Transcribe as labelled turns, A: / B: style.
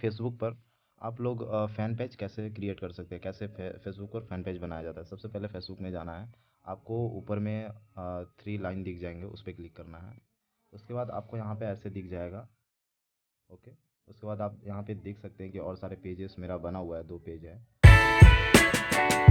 A: Facebook पर आप लोग फ़ैन पेज कैसे क्रिएट कर सकते हैं, कैसे फेसबुक पर फ़ैन पेज बनाया जाता है। सबसे पहले फेसबुक में जाना है। आपको ऊपर में 3 लाइन दिख जाएंगे, उस पर क्लिक करना है। उसके बाद आपको यहाँ पे ऐसे दिख जाएगा। ओके। उसके बाद आप यहाँ पे देख सकते हैं कि और सारे पेजेस मेरा बना हुआ है, 2 पेज है।